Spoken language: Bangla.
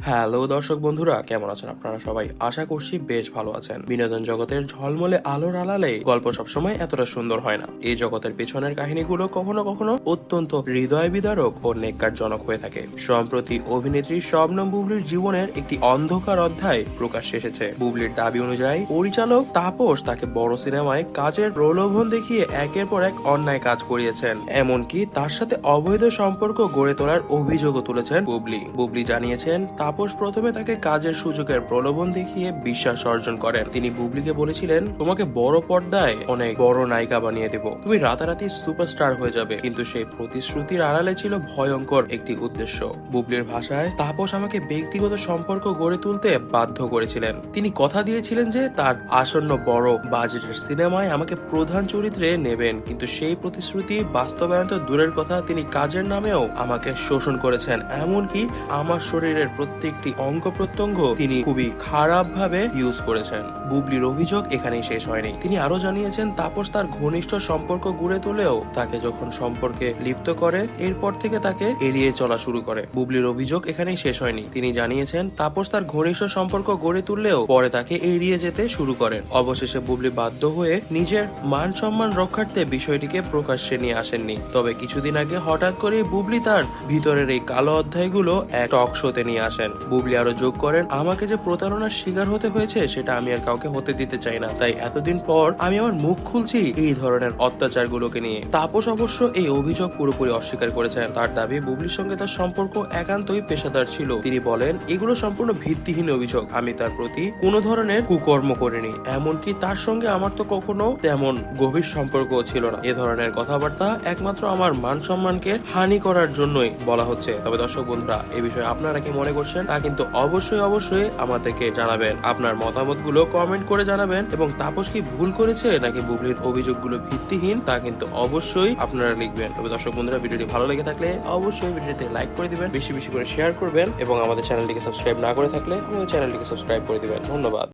হ্যালো দর্শক বন্ধুরা, কেমন আছেন আপনারা সবাই? আশা করছি বেশ ভালো আছেন। বিনোদন জগতের ঝলমলে আলোর আড়ালে গল্প সবসময় এতটা সুন্দর হয় না। এই জগতের পেছনের কাহিনীগুলো কখনো কখনো অত্যন্ত হৃদয় বিদারক ও নেককারজনক হয়ে থাকে। সম্প্রতি অভিনেত্রী শবনম বুবলির জীবনের একটি অন্ধকার অধ্যায় প্রকাশ্যে এসেছে। বুবলির দাবি অনুযায়ী পরিচালক তাপস তাকে বড় সিনেমায় কাজের প্রলোভন দেখিয়ে একের পর এক অন্যায় কাজ করিয়েছেন। এমনকি তার সাথে অবৈধ সম্পর্ক গড়ে তোলার অভিযোগও তুলেছেন বুবলি জানিয়েছেন, তাপস প্রথমে তাকে কাজের সুযোগের প্রলোভন দেখিয়ে বিশ্বাস অর্জন করেন। তিনি বুবলিকে বলেছিলেন, তোমাকে বড় পর্দায় অনেক বড় নায়িকা বানিয়ে দেব, তুমি রাতারাতি সুপারস্টার হয়ে যাবে। কিন্তু সেই প্রতিশ্রুতির আড়ালে ছিল ভয়ঙ্কর একটি উদ্দেশ্য। বুবলির ভাষায়, তাপস আমাকে ব্যক্তিগত সম্পর্ক গড়ে তুলতে বাধ্য করেছিলেন। তিনি কথা দিয়েছিলেন যে তার আসন্ন বড় বাজেটের সিনেমায় আমাকে প্রধান চরিত্রে নেবেন, কিন্তু সেই প্রতিশ্রুতি বাস্তবায়ন তো দূরের কথা, তিনি কাজের নামেও আমাকে শোষণ করেছেন। এমনকি আমার শরীরের প্রত্যেকটি অঙ্গ প্রত্যঙ্গ তিনি খুবই খারাপ ভাবে ইউজ করেছেন। বুবলির অভিযোগ এখানেই শেষ হয়নি। তিনি আরো জানিয়েছেন, তাপস তার ঘনিষ্ঠ সম্পর্ক গড়ে তোলেও তাকে যখন সম্পর্কে লিপ্ত করে, এরপর থেকে তাকে এড়িয়ে চলা শুরু করে। বুবলির অভিযোগ এখানেই শেষ হয়নি। তিনি জানিয়েছেন, তাপস তার ঘনিষ্ঠ সম্পর্ক গড়ে তুললেও পরে তাকে এড়িয়ে যেতে শুরু করেন। অবশেষে বুবলি বাধ্য হয়ে নিজের মান সম্মান রক্ষার্থে বিষয়টিকে প্রকাশ্যে নিয়ে আসেননি। তবে কিছুদিন আগে হঠাৎ করে বুবলি তার ভিতরের এই কালো অধ্যায়গুলো এক টক শোতে নিয়ে আসেন। বুবলি আরো যোগ করেন, আমাকে যে প্রতারণার শিকার হতে হয়েছে সেটা আমি আর কাউকে হতে দিতে চাই না, তাই এতদিন পর আমি আমার মুখ খুলছি এই ধরনের অত্যাচারগুলোকে নিয়ে। তাপস অবশ্য এই অভিযোগ পুরোপুরি অস্বীকার করেছেন। তার দাবি, বুবলির সঙ্গে তার সম্পর্ক একান্তই পেশাদার ছিল। তিনি বলেন, এগুলো সম্পূর্ণ ভিত্তিহীন অভিযোগ, আমি তার প্রতি কোনো ধরনের কুকর্ম করিনি, এমনকি তার সঙ্গে আমার তো কখনো তেমন গভীর সম্পর্ক ছিল না। এ ধরনের কথাবার্তা একমাত্র আমার মান সম্মানকে হানি করার জন্যই বলা হচ্ছে। তবে দর্শক বন্ধুরা, এই বিষয়ে আপনারা কি মনে করছেন তা কিন্তু অবশ্যই আমাদেরকে জানাবেন। আপনার মতামতগুলো কমেন্ট করে জানাবেন, এবং তাপস কি ভুল করেছে নাকি বুবলির অভিযোগগুলো ভিত্তিহীন তা কিন্তু অবশ্যই আপনারা লিখবেন। তবে দর্শক বন্ধুরা, ভিডিওটি ভালো লেগে থাকলে অবশ্যই ভিডিওতে লাইক করে দিবেন, বেশি বেশি করে শেয়ার করবেন, এবং আমাদের চ্যানেলটিকে সাবস্ক্রাইব না করে থাকলে আমাদের চ্যানেলটিকে সাবস্ক্রাইব করে দিবেন। ধন্যবাদ।